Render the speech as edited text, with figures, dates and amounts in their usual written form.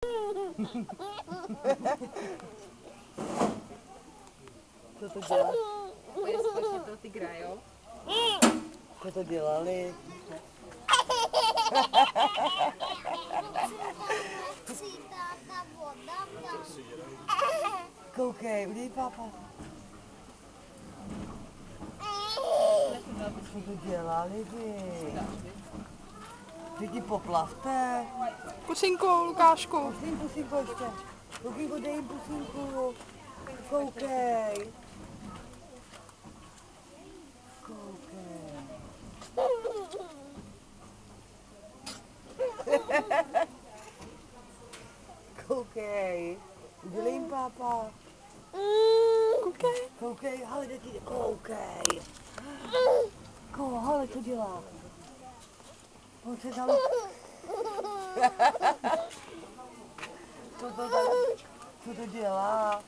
Co to dělá? To je společně toho tygra, jo? Co to dělali? Koukej, udělej pápa. Co to dělali vy? Děti poplavte. Pusinku, Lukášku. Pusínku ještě. Lukínko, dej jim pusínku. Koukej. Koukej. Koukej. Udělej jim pápa. Koukej. Koukej, hele, děti, koukej. Hele, co dělá? On se tam... Co to dělá?